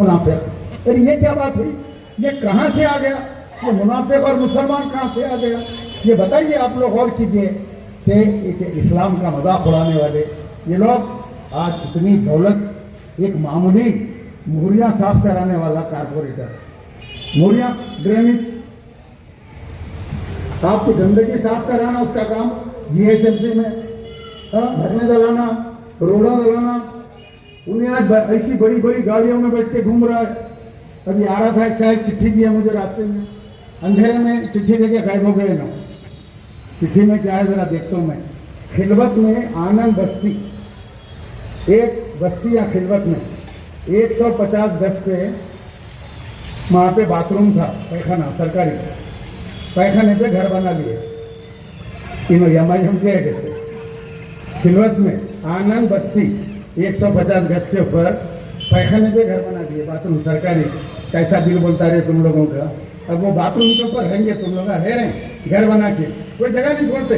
मुनाफिक। अरे ये क्या बात हुई, ये कहाँ से आ गया, ये मुनाफिक और मुसलमान कहाँ से आ गया, ये बताइए आप लोग गौर कीजिए कि इस्लाम का मजाक उड़ाने वाले ये लोग आज इतनी दौलत, एक मामूली मोहरियाँ साफ कराने वाला कारपोरेटर, मोहरियाँ ड्रेनेज, आपकी गंदगी साफ कराना उसका काम जीएचएमसी में, भरने दलाना, रोड़ा दलाना, उन्हें आज ऐसी बड़ी बड़ी गाड़ियों में बैठ के घूम रहा है। अभी आ रहा था एक शायद चिट्ठी दिया मुझे रास्ते में, अंधेरे में चिट्ठी देके गायब हो गए ना। चिट्ठी में क्या है जरा देखता हूँ मैं। खिलवत में आनंद बस्ती, एक बस्ती या खिलवत में 150 गज पे वहाँ पे बाथरूम था, पैखाना सरकारी, पैखाने पे घर बना लिए इन एम के कहते। खिलवत में आनंद बस्ती 150 गज के ऊपर पैखाने पे घर बना दिए, बाथरूम सरकारी। कैसा दिल बोलता रहे तुम लोगों का। अब वो बाथरूम के ऊपर रहेंगे, तुम लोग रह रहे हैं घर बना के, कोई जगह नहीं छोड़ते।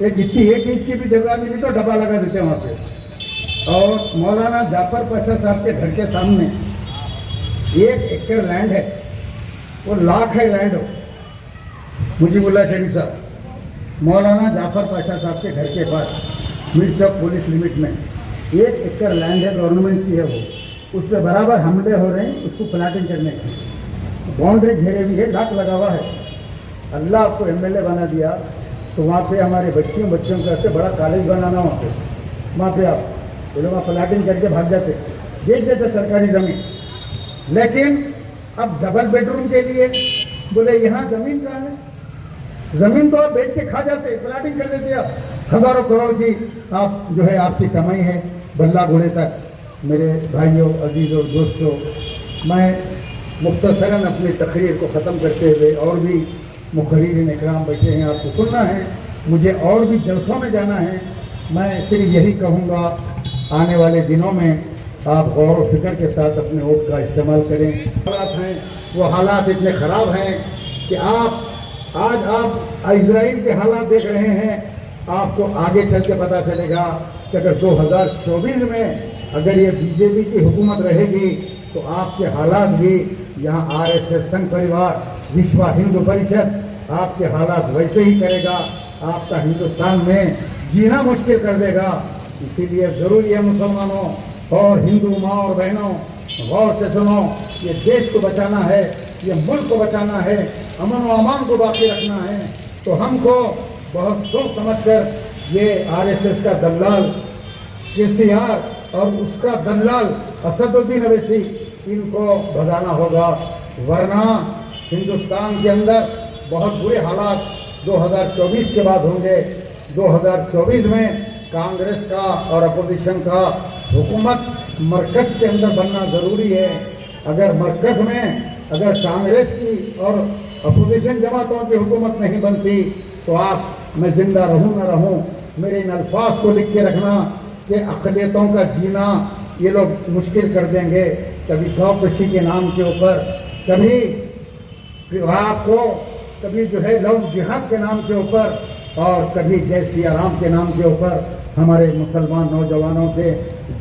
एक इंच की भी जगह मिली तो डब्बा लगा देते वहाँ पे। और मौलाना जाफर पाशा साहब के घर के सामने 1 एकड़ लैंड है, वो लाख है लैंड हो। मुजीबुल्लाह शरीफ साहब, मौलाना जाफर पाशा साहब के घर के पास मिड चौक पुलिस लिमिट में 1 एकड़ लैंड है, गवर्नमेंट की है वो। उस पर बराबर हमले हो रहे हैं उसको प्लाटिंग करने की, बाउंड्री घेरे हुई है, लाख लगा हुआ है। अल्लाह आपको एमएलए बना दिया तो वहाँ पे हमारे बच्चों का से बड़ा कॉलेज बनाना वहाँ पे आप वो लोग प्लाटिंग करके भाग जाते, बेच देते सरकारी ज़मीन। लेकिन अब डबल बेडरूम के लिए बोले यहाँ ज़मीन कहाँ है, ज़मीन तो आप बेच के खा जाते, प्लाटिंग कर देते आप। हज़ारों करोड़ की आप जो है आपकी कमाई है बल्ला घोड़े तक। मेरे भाइयों, अजीज़ों, दोस्तों, मैं मुख्तसरन अपनी तकरीर को ख़त्म करते हुए, और भी मुखर्रीरीन इकराम बैठे हैं, आपको सुनना है, मुझे और भी जलसों में जाना है। मैं सिर्फ यही कहूँगा, आने वाले दिनों में आप गौर व फिक्र के साथ अपने वोट का इस्तेमाल करें। हालात हैं, वो हालात इतने ख़राब हैं कि आज आप इजराइल के हालात देख रहे हैं। आपको आगे चल के पता चलेगा कि अगर 2024 में अगर ये बीजेपी की हुकूमत रहेगी तो आपके हालात भी, यहाँ आरएसएस संघ परिवार, विश्व हिंदू परिषद आपके हालात वैसे ही करेगा, आपका हिंदुस्तान में जीना मुश्किल कर देगा। इसीलिए ज़रूरी है मुसलमानों और हिंदू माँ और बहनों, गौर से सुनो, ये देश को बचाना है, ये मुल्क को बचाना है, अमन व अमान को बाकी रखना है। तो हमको बहुत सोच समझ कर ये आरएसएस का दलाल केसीआर और उसका दलाल असदुद्दीन अवैसी, इनको भगाना होगा, वरना हिंदुस्तान के अंदर बहुत बुरे हालात 2024 के बाद होंगे। 2024 में कांग्रेस का और अपोजिशन का हुकूमत मरकज़ के अंदर बनना ज़रूरी है। अगर मरकज़ में अगर कांग्रेस की और अपोजिशन जमातों की हुकूमत नहीं बनती तो आप, मैं जिंदा रहूँ न रहूँ, मेरे इन अल्फाज को लिख के रखना कि अक़लियतों का जीना ये लोग मुश्किल कर देंगे। कभी गौकशी के नाम के ऊपर, कभी विवाह को, कभी जो है लव जिहाद के नाम के ऊपर, और कभी जय सिया राम के नाम के ऊपर हमारे मुसलमान नौजवानों के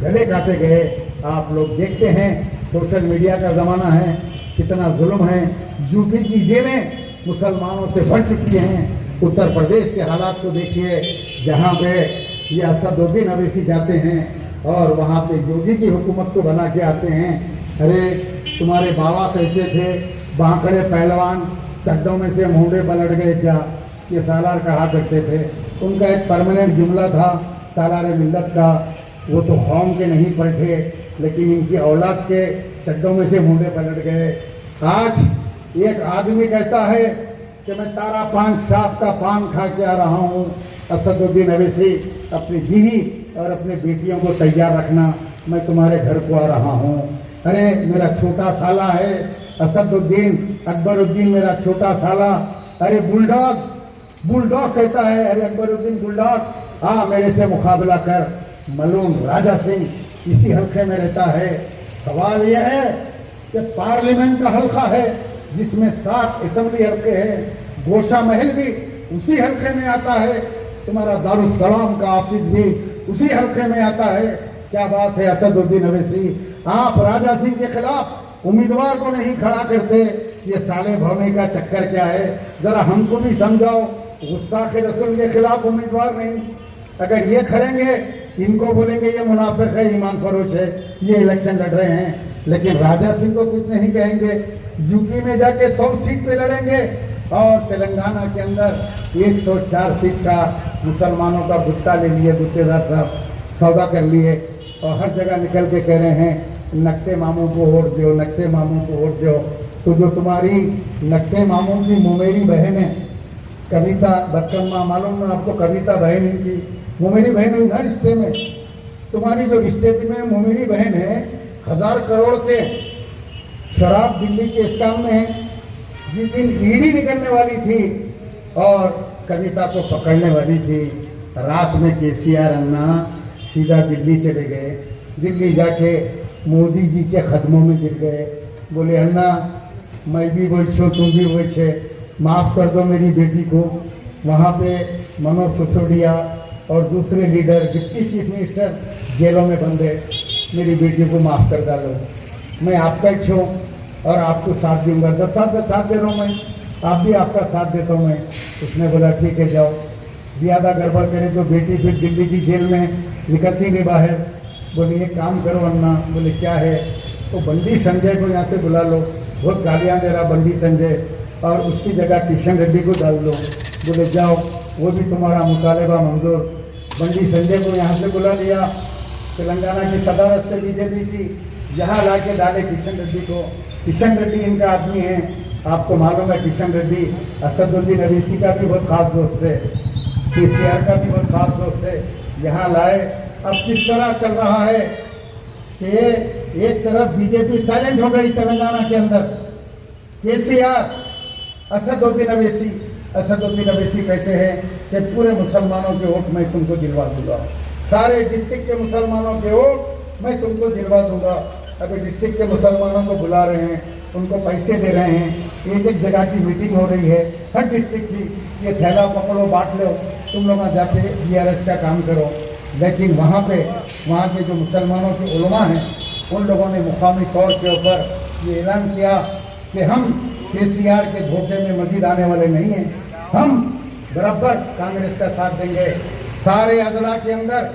गले काटे गए। आप लोग देखते हैं, सोशल मीडिया का ज़माना है, कितना जुल्म है। यूपी की जेलें मुसलमानों से भर चुकी हैं। उत्तर प्रदेश के हालात को देखिए, जहाँ पे ये असदुद्दीन अवैसी जाते हैं और वहाँ पे योगी की हुकूमत को बना के आते हैं। अरे तुम्हारे बाबा कहते थे, वहाँ खड़े पहलवान चड्डों में से मुंडे पलट गए क्या, ये सालार कहा करते थे। उनका एक परमानेंट जुमला था सालार मिल्लत का, वो तो कौम के नहीं पलटे, लेकिन इनकी औलाद के चड्डों में से मुंडे पलट गए। आज एक आदमी कहता है कि मैं तारा पान साहब का पान खा के आ रहा हूँ। असदुद्दीन अवैसी, अपनी बीवी और अपने बेटियों को तैयार रखना, मैं तुम्हारे घर को आ रहा हूँ। अरे मेरा छोटा साला है असदुद्दीन, अकबरुद्दीन मेरा छोटा साला। अरे बुलडॉग कहता है, अरे अकबरुद्दीन बुलडॉग, मेरे से मुकाबला कर। मलून राजा सिंह इसी हल्के में रहता है। सवाल यह है कि पार्लियामेंट का हल्का है जिसमें 7 असेंबली हल्के हैं, गोशा महल भी उसी हल्के में आता है, तुम्हारा दारुस्सलाम का ऑफिस भी उसी हल्के में आता है। क्या बात है असदुद्दीन अवैसी, आप राजा सिंह के खिलाफ उम्मीदवार को नहीं खड़ा करते, ये साले भवने का चक्कर क्या है? जरा हमको भी समझाओ। गुस्ताखे रसूल के खिलाफ उम्मीदवार नहीं, अगर ये खड़ेंगे इनको बोलेंगे ये मुनाफिक है, ईमान फरोश है, ये इलेक्शन लड़ रहे हैं, लेकिन राजा सिंह को कुछ नहीं कहेंगे। यूपी में जाके 100 सीट पे लड़ेंगे और तेलंगाना के अंदर 104 सीट का मुसलमानों का गुत्ता ले लिए, गुत्तेदार साहब सौदा कर लिए और हर जगह निकल के कह रहे हैं नक्टे मामू को वोट दो, नक्टे मामू को वोट दो। तो जो तुम्हारी नक्टे मामू की मोमेरी बहन है कविता बदकम्मा, मालूम ना आपको? कविता बहन की मोमेरी बहन हुई ना रिश्ते में। तुम्हारी जो रिश्ते में मोमेरी बहन है 1000 करोड़ के शराब दिल्ली के इस काम में है। जिस दिन ईडी निकलने वाली थी और कविता को पकड़ने वाली थी, रात में केसीआर अन्ना सीधा दिल्ली चले गए। दिल्ली जाके मोदी जी के कदमों में गिर गए, बोले अन्ना मैं भी वही छो, तुम भी वही छे, माफ़ कर दो मेरी बेटी को। वहाँ पे मनोज सिसोदिया और दूसरे लीडर, डिप्टी चीफ मिनिस्टर जेलों में बंद है, मेरी बेटी को माफ़ कर डालो। मैं आपका ही छो और आपको साथ दूंगा, 10 साल से साथ दे रहा हूँ मैं, आप भी आपका साथ देता हूँ मैं। उसने बोला ठीक है जाओ। ज़्यादा गड़बड़ करे तो बेटी फिर दिल्ली की जेल में निकलती नहीं बाहर। बोले ये काम करो अन्ना। बोले क्या है? तो बंडी संजय को यहाँ से बुला लो, बहुत गालियाँ दे रहा बंडी संजय, और उसकी जगह किशन रेड्डी को डाल दो। बोले जाओ, वो भी तुम्हारा मुतालबा मंजूर। बंडी संजय को यहाँ से बुला लिया, तेलंगाना की सदारत से बीजेपी की, यहाँ ला के डाले किशन रेड्डी को। किशन रेड्डी इनका आदमी है, आपको मालूम है किशन रेड्डी असदुद्दीन अवैसी का भी बहुत खास दोस्त है, केसीआर का भी बहुत खास दोस्त है। यहाँ लाए। अब किस तरह चल रहा है कि एक तरफ बीजेपी साइलेंट हो गई तेलंगाना के अंदर, केसीआर असदुद्दीन अवैसी कहते हैं कि पूरे मुसलमानों के वोट मैं तुमको दिलवा दूंगा, सारे डिस्ट्रिक्ट के मुसलमानों के वोट मैं तुमको दिलवा दूंगा। अभी डिस्ट्रिक्ट के मुसलमानों को बुला रहे हैं, उनको पैसे दे रहे हैं, एक एक जगह की मीटिंग हो रही है हर डिस्ट्रिक्ट की, ये थैला पकड़ो बांट लो, तुम लोग जाके DRS का काम करो। लेकिन वहाँ के जो मुसलमानों के उलमा हैं उन लोगों ने मुकामी तौर के ऊपर ये ऐलान किया कि हम KCR के धोखे में मजीद आने वाले नहीं हैं, हम बराबर कांग्रेस का साथ देंगे। सारे अजला के अंदर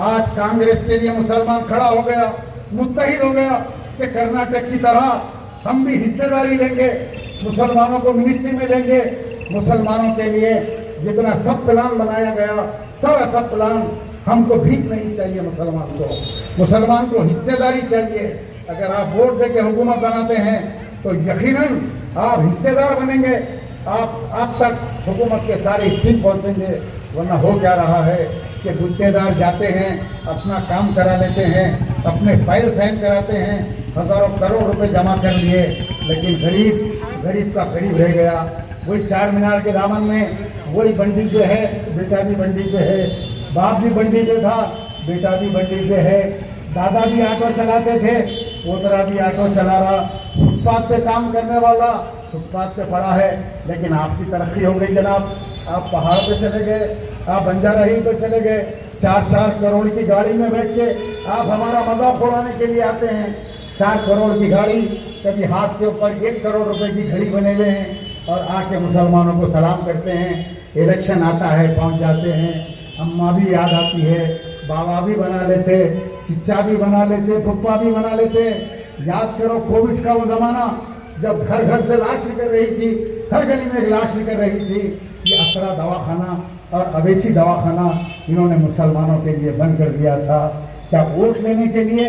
आज कांग्रेस के लिए मुसलमान खड़ा हो गया, मुत्तहिद हो गया कि कर्नाटक की तरह हम भी हिस्सेदारी लेंगे, मुसलमानों को मिनिस्ट्री में लेंगे। मुसलमानों के लिए जितना सब प्लान बनाया गया, सारा सब प्लान, हमको भीख नहीं चाहिए, मुसलमान को हिस्सेदारी चाहिए। अगर आप वोट देके हुकूमत बनाते हैं तो यकीनन आप हिस्सेदार बनेंगे, आप तक हुकूमत के सारे स्कीम पहुंचेंगे। वरना हो क्या रहा है कि गुत्तेदार जाते हैं, अपना काम करा लेते हैं, अपने फाइल साइन कराते हैं, हज़ारों करोड़ रुपए जमा कर लिए, लेकिन गरीब का गरीब रह गया। वही 4 मीनार के दामन में वही बंडी पे है, बेटा भी बंडी पे है, बाप भी बंडी पे था, बेटा भी बंडी पे है, दादा भी ऑटो चलाते थे, पोतरा भी ऑटो चला रहा, फुटपाथ पे काम करने वाला फुटपाथ पे पड़ा है। लेकिन आपकी तरक्की हो गई जनाब, आप पहाड़ पे चले गए, आप बंजारा हिल पे चले गए, 4-4 करोड़ की गाड़ी में बैठ के आप हमारा मजाक उड़ाने के लिए आते हैं। 4 करोड़ की गाड़ी, कभी हाथ के ऊपर 1 करोड़ रुपए की घड़ी बने हुए हैं और आके मुसलमानों को सलाम करते हैं। इलेक्शन आता है पहुंच जाते हैं, अम्मा भी याद आती है, बाबा भी बना लेते, चिच्चा भी बना लेते, फुप्पा भी बना लेते। याद करो कोविड का वो ज़माना जब घर घर से लाश निकल रही थी, हर गली में एक लाश निकल रही थी। ये असरा दवाखाना और अवैसी दवाखाना इन्होंने मुसलमानों के लिए बंद कर दिया था। क्या वोट लेने के लिए,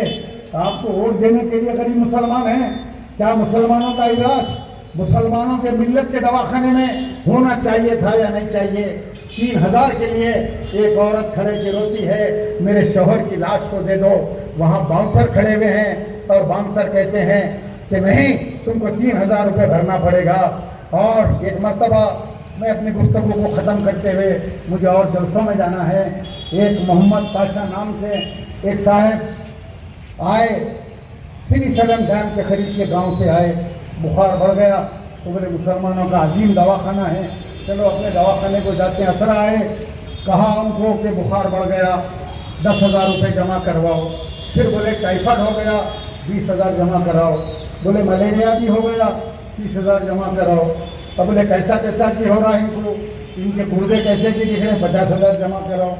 आपको वोट देने के लिए गरीब मुसलमान हैं? क्या मुसलमानों का इलाज मुसलमानों के मिल्लत के दवाखाने में होना चाहिए था या नहीं चाहिए? 3000 के लिए एक औरत खड़े के रोती है, मेरे शौहर की लाश को दे दो। वहाँ बाउंसर खड़े हुए हैं और बाउंसर कहते हैं कि नहीं, तुमको 3000 रुपये भरना पड़ेगा। और एक मर्तबा मैं अपनी गुफ्तगू को ख़त्म करते हुए मुझे और जलसों में जाना है। एक मोहम्मद पाशा नाम से एक साहब आए, श्री सलम डैम के करीब के गांव से आए, बुखार बढ़ गया तो बोले मुसलमानों का अजीम दवाखाना है, चलो अपने दवाखाने को जाते हैं। असरा आए, कहा उनको कि बुखार बढ़ गया, 10,000 रुपये जमा करवाओ। फिर बोले टाइफाइड हो गया, 20,000 जमा कराओ। बोले मलेरिया भी हो गया, 30,000 जमा कराओ। अब बोले कैसा कैसा की हो रहा है इनको, इनके गुर्दे कैसे की दिख रहे हैं, 50,000 जमा कराओ।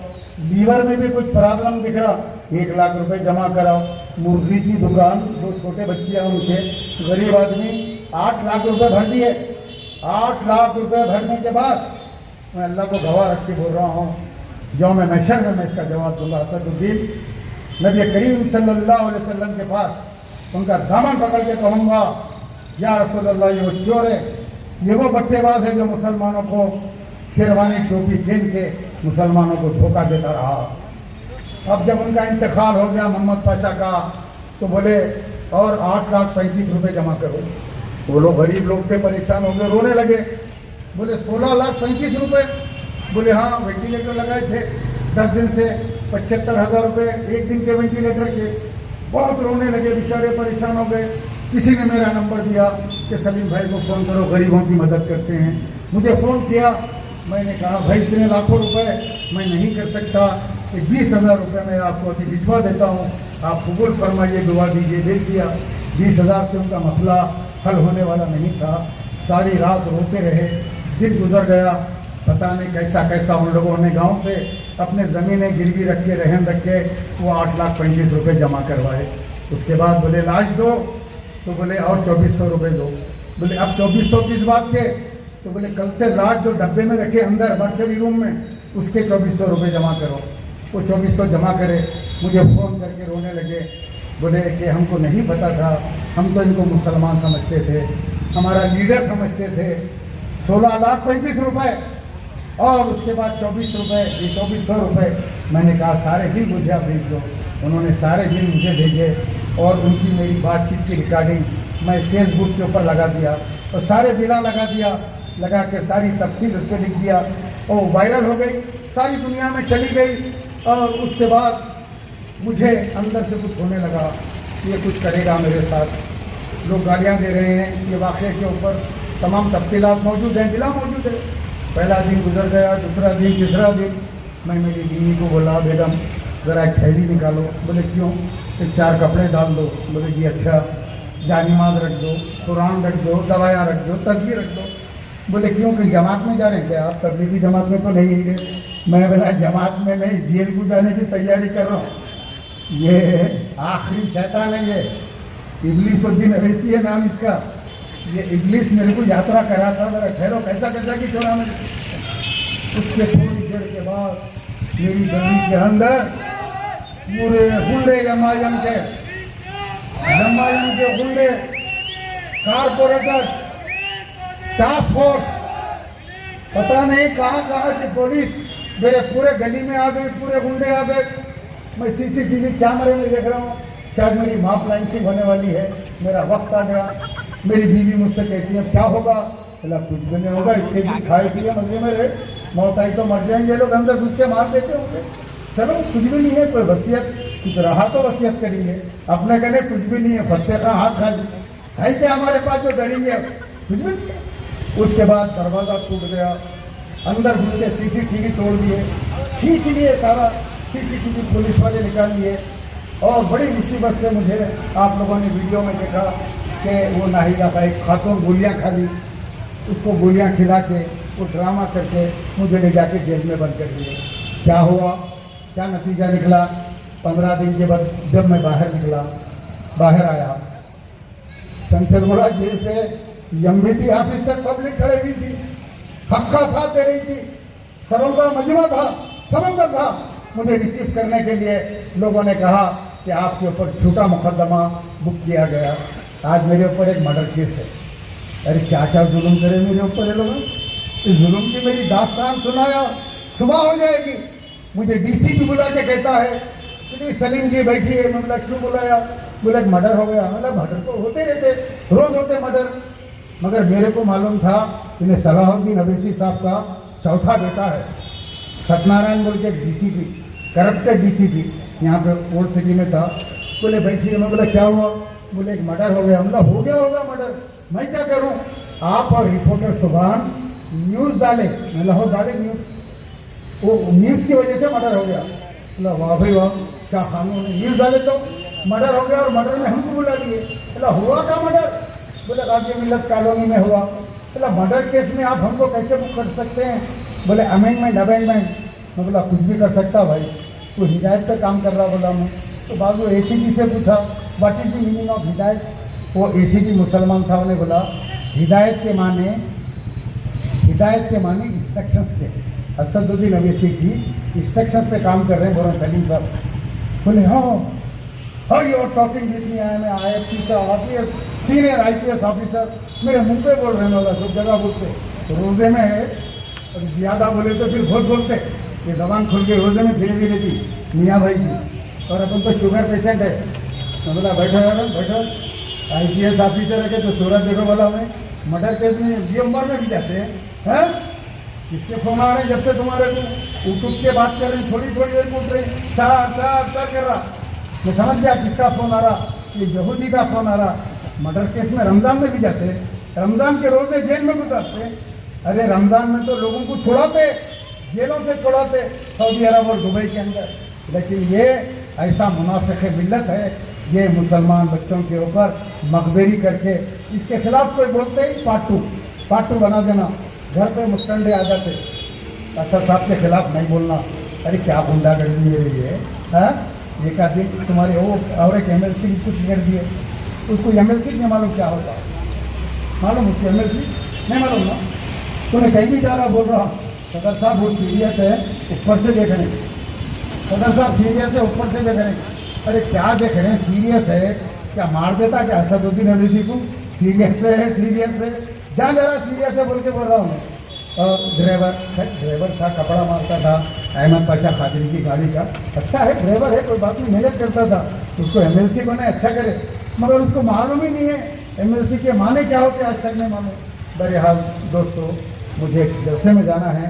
लीवर में भी कुछ प्रॉब्लम दिख रहा, 1 लाख रुपए जमा कराओ। मुर्गी की दुकान, 2 छोटे बच्चे हैं उनके, गरीब आदमी 8 लाख रुपए भर दिए। 8 लाख रुपए भरने के बाद मैं अल्लाह को गवाह रख के बोल रहा हूँ, यौम महशर में मैं इसका जवाब दूंगा। असदुद्दीन नबी करीम सल्लल्लाहु अलैहि वसल्लम के पास उनका दामन पकड़ के कहूँगा, या रसूलल्लाह ये वो चोर है, ये वो बट्टेबाज है जो मुसलमानों को शेरवानी टोपी पहन के मुसलमानों को धोखा देता रहा। अब जब उनका इंतकाल हो गया मोहम्मद पाशा का, तो बोले और 8,35,000 रुपये जमा करो। वो लोग गरीब लोग थे, परेशान हो गए, रोने लगे। बोले 16,35,000 रुपये। बोले हाँ, वेंटिलेटर लगाए थे 10 दिन से, 75,000 रुपये एक दिन के वेंटिलेटर के। बहुत रोने लगे, बेचारे परेशान हो गए। किसी ने मेरा नंबर दिया कि सलीम भाई को फ़ोन करो, गरीबों की मदद करते हैं। मुझे फ़ोन किया, मैंने कहा भाई इतने लाखों रुपए मैं नहीं कर सकता, कि 20,000 रुपये मैं आपको अभी भिजवा देता हूँ, आप कबूल फरमाइए, दुआ दीजिए। भेज दिया। 20,000 से उनका मसला हल होने वाला नहीं था। सारी रात रोते रहे, दिन गुजर गया, पता नहीं कैसा कैसा उन लोगों ने गांव से अपने ज़मीनें गिरवी रख के, रहन रख के वो 8,35,000 रुपये जमा करवाए। उसके बाद बोले लाश दो, तो बोले और 2,400 रुपये दो। बोले अब 2,400 किस बात के, तो बोले कल से लाश जो डब्बे में रखे अंदर मर्चरी रूम में, उसके 2,400 रुपये जमा करो। वो 2,400 जमा करे। मुझे फ़ोन करके रोने लगे, बोले कि हमको नहीं पता था, हम तो इनको मुसलमान समझते थे, हमारा लीडर समझते थे। 16,35,000 रुपये और उसके बाद 24 रुपये, ये 2,400 रुपये। मैंने कहा सारे बिल मुझे आप भेज दो। उन्होंने सारे बिल मुझे भेजे और उनकी मेरी बातचीत की रिकॉर्डिंग मैं फेसबुक के ऊपर लगा दिया और सारे बिला लगा दिया, लगा के सारी तफसील उस पर लिख दिया और वायरल हो गई, सारी दुनिया में चली गई। और उसके बाद मुझे अंदर से कुछ होने लगा, ये कुछ करेगा मेरे साथ, लोग गालियाँ दे रहे हैं। ये वाक़े के ऊपर तमाम तफसीलात मौजूद हैं, बिला मौजूद है। पहला दिन गुजर गया, दूसरा दिन, तीसरा दिन। मैं मेरी बीवी को बोला, बेगम ज़रा एक थैली निकालो। बोले क्यों, तो 4 कपड़े डाल दो। बोले जी अच्छा, जानिमाज रख दो, कुरान रख दो, दवाइयाँ रख दो, तस्वीर रख दो। बोले क्यों, कि जमात में जा रहे हैं क्या आप, तबलीगी जमात में तो नहीं गए। मैं बोला जमात में नहीं, जेल को जाने की तैयारी कर रहा हूँ। ये आखिरी शैतान है, ये इब्लीसुद्दीन अवैसी है नाम इसका। ये इब्लीस मेरे को यात्रा करा था, मेरा ठहरो कैसा कैसा कि छोड़ा मैंने। उसके थोड़ी देर के बाद मेरी गली के अंदर पूरे गुंडे यमायम के गुंडे, कारपोरेटर, टास्क फोर्स, पता नहीं कहाँ कहाँ की पुलिस मेरे पूरे गली में आ गई, पूरे गुंडे आ गए। मैं CCTV कैमरे में देख रहा हूँ, शायद मेरी माप लाइंसिंग होने वाली है, मेरा वक्त आ गया। मेरी बीवी मुझसे कहती है क्या होगा, बोला कुछ भी नहीं होगा, इतने दिन खाए पिए मजे में रहे, मौत आई तो मर जाएंगे लोग, अंदर घुस के मार देते होंगे। चलो कुछ भी नहीं है, कोई वसीयत कुछ रहा तो वसीयत करेंगे, अपने कहने कुछ भी नहीं है, फत्ते का हाथ खाली है क्या हमारे पास जो डरेंगे, कुछ भी नहीं है। उसके बाद दरवाज़ा टूट गया, अंदर घुस के CCTV तोड़ दिए, खींच लिए सारा CCTV, पुलिस वाले निकाल लिए। और बड़ी मुसीबत से मुझे आप लोगों ने वीडियो में देखा कि वो नाहिदा का एक खातून गोलियाँ खा ली, उसको गोलियाँ खिला के वो ड्रामा करके मुझे ले जाके जेल में बंद कर दिए। क्या हुआ, क्या नतीजा निकला, 15 दिन के बाद जब मैं बाहर आया, चंचलगुड़ा जेल से MBT ऑफिस तक पब्लिक खड़ी हुई थी, हक का साथ दे रही थी, सरों का मजमा था, समंदर था। मुझे रिसीव करने के लिए लोगों ने कहा कि आपके ऊपर झूठा मुकदमा बुक किया गया, आज मेरे ऊपर एक मर्डर केस है। अरे क्या क्या जुल्म करे मेरे ऊपर ये लोग, इस जुल्म की मेरी दास्तान सुनाया, सुबह हो जाएगी। मुझे DCP बुला के कहता है कि सलीम जी बैठिए। मैं बोला क्यों बुलाया, बोला मर्डर हो गया। मतलब मर्डर तो होते रहते, रोज़ होते मर्डर, मगर मेरे को मालूम था इन्हें सलाहुद्दीन अवैसी साहब का चौथा बेटा है, सत्यनारायण बोल के DCP, करप्टेड DCP, यहाँ पे ओल्ड सिटी में था। बोले बैठिए। मैं बोला क्या हुआ, बोले एक मर्डर हो गया। मतलब हो गया होगा मर्डर, मैं क्या करूं, आप और रिपोर्टर सुभान न्यूज़ डाले। मतलब हो डाले न्यूज़, वो न्यूज़ की वजह से मर्डर हो गया। मतलब वाह भाई वाह, क्या कानून है, न्यूज़ डाले तो मर्डर हो गया और मर्डर में हमको बुला लिए। बोला हुआ क्या मर्डर? बोले राज्य मिलत कॉलोनी में हुआ। बोला मर्डर केस में आप हमको कैसे बुक कर सकते हैं? बोले अमेंडमेंट। मैं बोला कुछ भी कर सकता भाई, तू हिदायत पे काम कर रहा बोला मैं। तो बाद में ACP से पूछा what is the meaning of हिदायत। वो ACP मुसलमान था, उन्हें बोला हिदायत के माने इंस्ट्रक्शंस के। असदुद्दीन अवैसी की इंस्ट्रक्शंस पे काम कर रहे हैं बोला सलीम साहब। बोले हाँ you are talking with me, I am IFP officer, senior IPS officer. मेरे मुंह पे बोल रहे हैं वाला सब जगह बोलते। तो रोजे में है और ज़्यादा बोले तो फिर बहुत बोलते। ये जबान खुल के रोजे में फिर भी रहती मियाँ भाई की। और अपन तो शुगर पेशेंट है। तो बोला बैठो यार बैठो, IPS ऑफिसर है तो सूरज देखो बोला मैं मर्डर केस में ये उम्र में भी जाते हैं। किसके फोन आ रहे हैं जब से तुम्हारे को उठ के बात कर रहे हैं, थोड़ी देर पूछ रहे चार कर रहा। मैं समझ गया किसका फोन आ रहा, ये यहूदी का फोन आ रहा। मर्डर केस में रमजान में भी जाते हैं, रमजान के रोजे जेल में गुजारते। अरे रमजान में तो लोगों को छुड़ाते, जेलों से छुड़ाते सऊदी अरब और दुबई के अंदर। लेकिन ये ऐसा मुनाफिक मिल्लत है, ये मुसलमान बच्चों के ऊपर मकबरी करके इसके खिलाफ कोई बोलते ही पार्ट टू बना देना। घर पे मुस्टंडे आ जाते, असर साहब के खिलाफ नहीं बोलना। अरे क्या गुंडागर्दी है ये, हाँ? एक आदमी तुम्हारे वो और एक MLC कुछ कर दिए, उसको MLC नहीं मालूम क्या होता, मालूम उसको MLC नहीं मालूम ना। तुम्हें कहीं भी जा रहा बोल रहा सदर साहब बहुत सीरियस है, ऊपर से देख रहे हैं। सदर साहब सीरियस है, ऊपर से देख रहे हैं। अरे क्या देख रहे हैं? सीरियस है क्या मार देता क्या असदुद्दीन अवैसी को? सीरियस है क्या जरा सीरियस है बोल के बोल रहा हूँ। ड्राइवर था, कपड़ा मारता था अहमद पाशा खादरी की गाड़ी का। अच्छा है, ड्राइवर है, कोई बात नहीं, मेहनत करता था। उसको MLC बने, अच्छा करे, मगर उसको मालूम ही नहीं है MLC के माने क्या होते आज तक नहीं मालूम। बहरहाल दोस्तों, मुझे जलसे में जाना है।